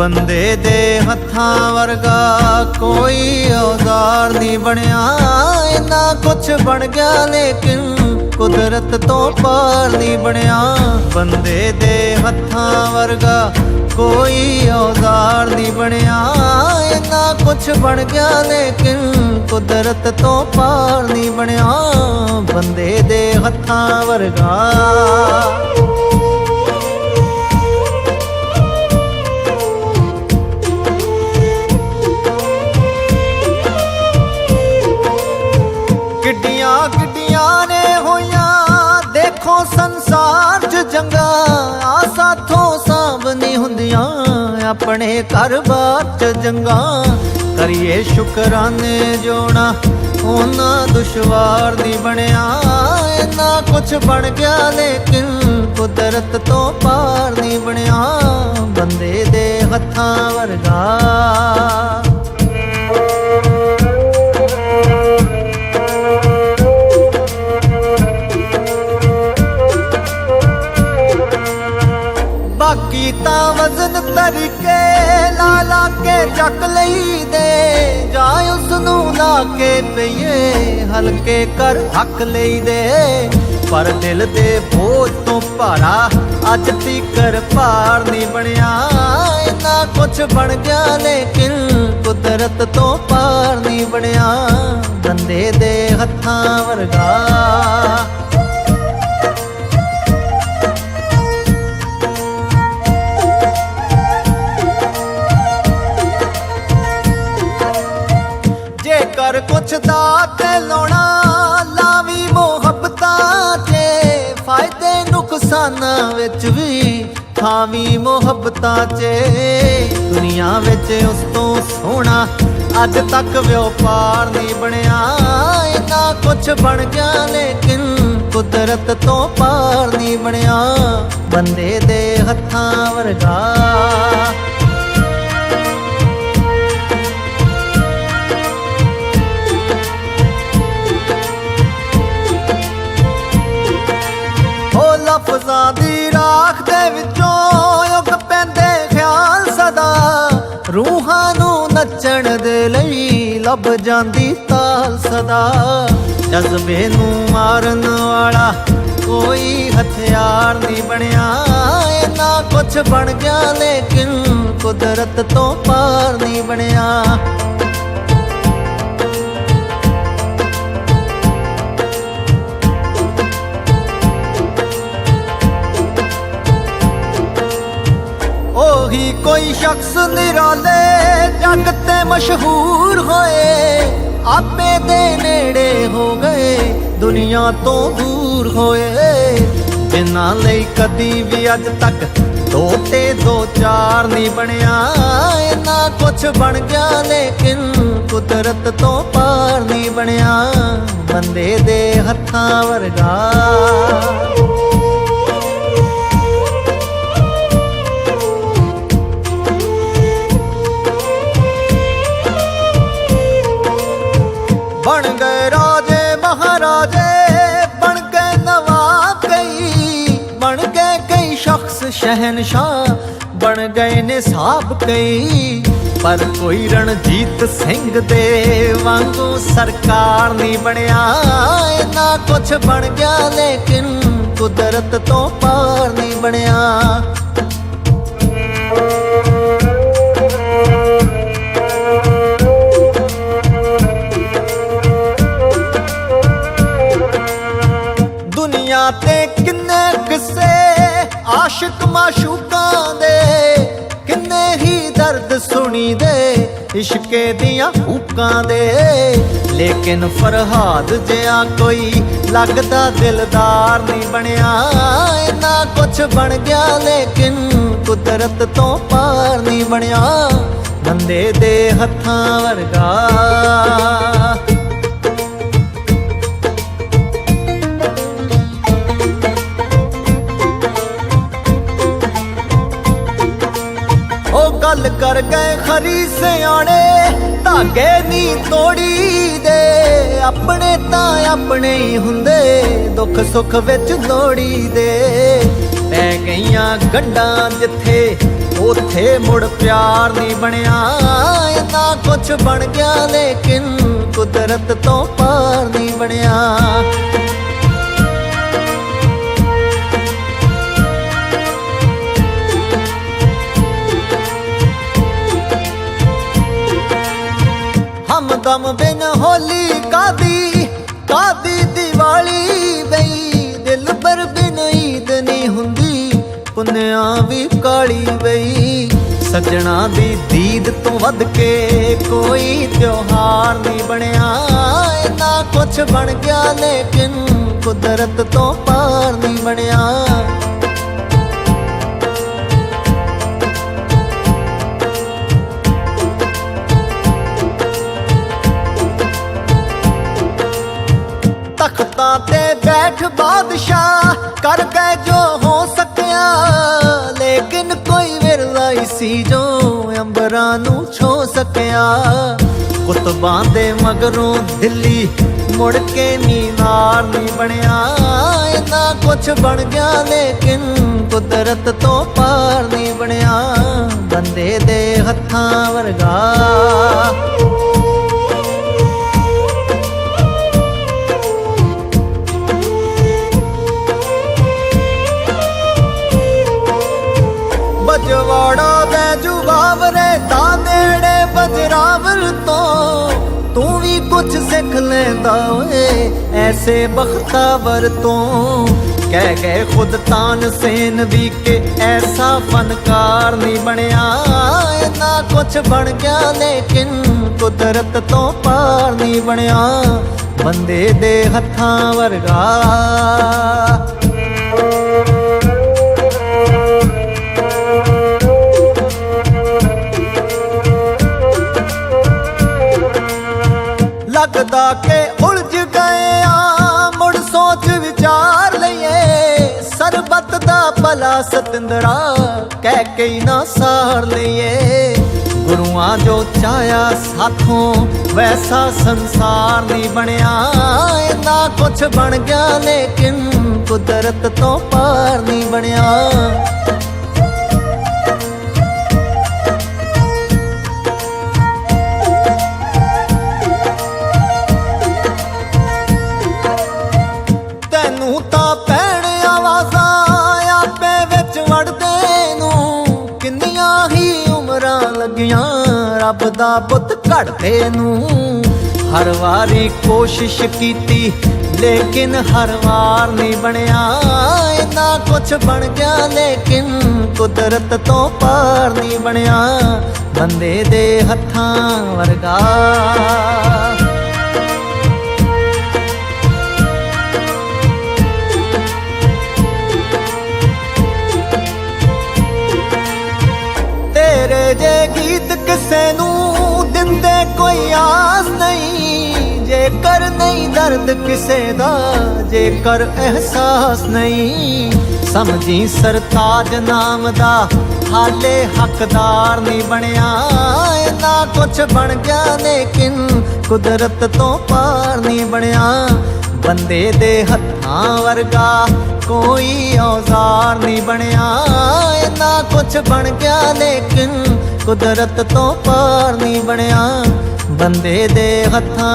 ਬੰਦੇ ਦੇ ਹੱਥਾਂ ਵਰਗਾ ਕੋਈ ਔਜ਼ਾਰ ਨਹੀਂ ਬਣਿਆ। ਇੰਨਾ ਕੁਛ ਬਣ ਗਿਆ ਲੇਕਿਨ ਕੁਦਰਤ ਤੋਂ ਪਾਰ ਨਹੀਂ ਬਣਿਆ। ਬੰਦੇ ਦੇ ਹੱਥਾਂ ਵਰਗਾ ਕੋਈ ਔਜ਼ਾਰ ਨਹੀਂ ਬਣਿਆ। ਇੰਨਾ ਕੁਛ ਬਣ ਗਿਆ ਲੇਕਿਨ ਕੁਦਰਤ ਤੋਂ ਪਾਰ ਨਹੀਂ ਬਣਿਆ। ਬੰਦੇ ਦੇ ਹੱਥਾਂ ਵਰਗਾ। ਕਿੱਡੀਆਂ ਕਿੱਡੀਆਂ ਨੇ ਹੋਈਆਂ ਦੇਖੋ ਸੰਸਾਰ 'ਚ ਜੰਗਾਂ। ਆ ਸਾਥੋਂ ਸਾਂਭ ਨਹੀਂ ਹੁੰਦੀਆਂ ਆਪਣੇ ਘਰ-ਬਾਰ 'ਚ ਜੰਗਾਂ। ਕਰੀਏ ਸ਼ੁਕਰਾਨੇ ਜੋਣਾ ਉਹਨਾਂ ਦੁਸ਼ਵਾਰ ਨਹੀਂ ਬਣਿਆ। ਇੰਨਾ ਕੁਛ ਬਣ ਗਿਆ ਲੇਕਿਨ ਕੁਦਰਤ ਤੋਂ ਪਾਰ ਨਹੀਂ ਬਣਿਆ। ਬੰਦੇ ਦੇ ਹੱਥਾਂ ਵਰਗਾ। ਬਾਕੀ ਤਾਂ ਵਜ਼ਨ ਤਰੀਕੇ ਲਾ ਲਾ ਕੇ ਚੱਕ ਲਈ ਦੇ। ਜਾਂ ਉਸ ਨੂੰ ਲਾ ਕੇ ਪਈਏ ਹਲਕੇ ਕਰ ਹੱਕ ਲਈ ਦੇ। ਪਰ ਦਿਲ ਦੇ ਬੋਝ ਤੋਂ ਭਾਰਾ ਅੱਜ ਤੀਕਰ ਭਾਰ ਨਹੀਂ ਬਣਿਆ। ਇੰਨਾ ਕੁਛ ਬਣ ਗਿਆ ਲੇਕਿਨ ਕੁਦਰਤ ਤੋਂ ਪਾਰ ਨਹੀਂ ਬਣਿਆ। ਬੰਦੇ ਦੇ ਹੱਥਾਂ ਵਰਗਾ। ਕਰ ਕੁਛ ਦਾ ਤੇ ਲਾਉਣਾ ਲਾਵੀ ਮੁਹੱਬਤਾਂ 'ਚ। ਫਾਇਦੇ ਨੁਕਸਾਨਾਂ ਵਿੱਚ ਵੀ ਥਾਵੀ ਮੁਹੱਬਤਾਂ 'ਚ। ਦੁਨੀਆ ਵਿੱਚ ਉਸ ਤੋਂ ਸੋਹਣਾ ਅੱਜ ਤੱਕ ਵਪਾਰ ਨਹੀਂ ਬਣਿਆ। ਇੰਨਾ ਕੁਛ ਬਣ ਗਿਆ ਲੇਕਿਨ ਕੁਦਰਤ ਤੋਂ ਪਾਰ ਨਹੀਂ ਬਣਿਆ। ਬੰਦੇ ਦੇ ਹੱਥਾਂ ਵਰਗਾ। ਲਫ਼ਜ਼ਾਂ ਦੀ ਰਾਖ ਦੇ ਵਿੱਚੋਂ ਉੱਗ ਪੈਂਦੇ ਖਿਆਲ ਸਦਾ। ਰੂਹਾਂ ਨੂੰ ਨੱਚਣ ਦੇ ਲਈ ਲੱਭ ਜਾਂਦੀ ਤਾਲ ਸਦਾ। ਜਜ਼ਬੇ ਨੂੰ ਮਾਰਨ ਵਾਲਾ ਕੋਈ ਹਥਿਆਰ ਨਹੀਂ ਬਣਿਆ। ਇੰਨਾ ਕੁਛ ਬਣ ਗਿਆ ਲੇਕਿਨ ਕੁਦਰਤ ਤੋਂ ਪਾਰ ਨਹੀਂ ਬਣਿਆ। ਉਹੀ ਕੋਈ ਸ਼ਖਸ ਨਿਰਾਲੇ ਜੱਗ ਤੇ ਮਸ਼ਹੂਰ ਹੋਏ। ਆਪੇ ਦੇ ਨੇੜੇ ਹੋ ਗਏ ਦੁਨੀਆ ਤੋਂ ਦੂਰ ਹੋਏ। ਜਿਨ੍ਹਾਂ ਲਈ ਕਦੀ ਵੀ ਅੱਜ ਤੱਕ ਦੋ ਤੇ ਦੋ ਚਾਰ ਨਹੀਂ ਬਣਿਆ। ਇੰਨਾ ਕੁਛ ਬਣ ਗਿਆ ਲੇਕਿਨ ਕੁਦਰਤ ਤੋਂ ਪਾਰ ਨਹੀਂ ਬਣਿਆ। ਬੰਦੇ ਦੇ ਹੱਥਾਂ ਵਰਗਾ। ਬਣ ਗਏ ਰਾਜੇ ਮਹਾਰਾਜੇ ਬਣ ਗਏ ਨਵਾਬ ਕਈ। ਬਣ ਗਏ ਕਈ ਸ਼ਖਸ ਸ਼ਹਿਨਸ਼ਾਹ ਬਣ ਗਏ ਨੇ ਸਾਹਬ ਕਈ। ਪਰ ਕੋਈ ਰਣਜੀਤ ਸਿੰਘ ਦੇ ਵਾਂਗੂ ਸਰਕਾਰ ਨਹੀਂ ਬਣਿਆ। ਇੰਨਾ ਕੁਛ ਬਣ ਗਿਆ ਲੇਕਿਨ ਕੁਦਰਤ ਤੋਂ ਪਾਰ ਨਹੀਂ ਬਣਿਆ। ਦੁਨੀਆ ਤੇ ਕਿੰਨੇ ਕਿੱਸੇ ਆਸ਼ਿਕ ਮਾਸ਼ੂਕਾਂ ਦੇ। ਕਿੰਨੇ ਹੀ ਦਰਦ ਸੁਣੀ ਦੇ ਇਸ਼ਕੇ ਦੀਆਂ ਹੂਕਾਂ ਦੇ। ਲੇਕਿਨ ਫਰਹਾਦ ਜਿਹਾ ਕੋਈ ਲੱਗਦਾ ਦਿਲਦਾਰ ਨਹੀਂ ਬਣਿਆ। ਇੰਨਾ ਕੁਛ ਬਣ ਗਿਆ ਲੇਕਿਨ ਕੁਦਰਤ ਤੋਂ ਪਾਰ ਨਹੀਂ ਬਣਿਆ। ਬੰਦੇ ਦੇ ਹੱਥਾਂ ਵਰਗਾ। ਗੱਲ ਕਰ ਗਏ ਖਰੀ ਸਿਆਣੇ ਧਾਗੇ ਨੀ ਤੋੜੀ ਦੇ। ਆਪਣੇ ਤਾਂ ਆਪਣੇ ਹੀ ਹੁੰਦੇ ਦੁੱਖ ਸੁੱਖ ਵਿੱਚ ਲੋੜੀ ਦੇ। ਪੈ ਗਈਆਂ ਗੰਢਾਂ ਜਿੱਥੇ ਉੱਥੇ ਮੁੜ ਪਿਆਰ ਨਹੀਂ ਬਣਿਆ। ਇੰਨਾ ਕੁਛ ਬਣ ਗਿਆ ਲੇਕਿਨ ਕੁਦਰਤ ਤੋਂ ਪਾਰ ਨਹੀਂ ਬਣਿਆ। हमदम बिन होली कादी कादी दिवाली बई दिल पर बिन ईद नहीं हुंदी पुन्निया भी काली बई। सजना दी दीद तो वध के कोई त्योहार नहीं बनया। इन्ना कुछ बन गया लेकिन कुदरत तो पार नहीं बनया। तख्तां ते बैठ बादशाह कर गए जो हो सकिया, लेकिन कोई विरला सी जो अंबरां नूं छो सकिया। कुतबां दे मगरों दिल्ली मुड़ के मीनार नहीं बनया। इन्ना कुछ बन गया लेकिन कुदरत तो पार नहीं बनया। बंदे दे हत्थां वर्गा बजवाड़ा बैजू बावरे दा नेड़े बजरावर तो तू भी कुछ सिख लेंदा ओए ऐसे बख्तावर तो। कह गए खुद तानसेन भी के ऐसा फनकार नहीं बनया। इन्ना कुछ बन गया लेकिन कुदरत तो पार नहीं बनया। बंदे दे हत्थां वर्गा लगदा के उलझ गए आ मुड़ सोच विचार लइए। सरबत दा भला सतिंदरा कह के ना सार लइए। गुरुआं जो चाया साथों वैसा संसार नहीं बनया। इन्ना कुछ बन गया लेकिन कुदरत तो पार नहीं बनया। रब दा पुत घड़ते नूं हर वारी कोशिश कीती लेकिन हर वार नहीं बनया। इन्ना कुछ बन गया लेकिन कुदरत तो पार नहीं बनया। बंदे दे हत्थां वर्गा तेरे जे गीत किसे नूं दिंदे कोई आस नहीं। जेकर नहीं दर्द किसे दा जेकर एहसास नहीं। समझी सरताज नाम दा हाले हकदार नहीं बनया। इन्ना कुछ बन गया लेकिन कुदरत तो पार नहीं बनया। बंदे दे हत्थां वर्गा कोई औजार नहीं बनया। इन्ना कुछ बन गया लेकिन कुदरत तो पार नहीं बनया। बंदे दे हत्थां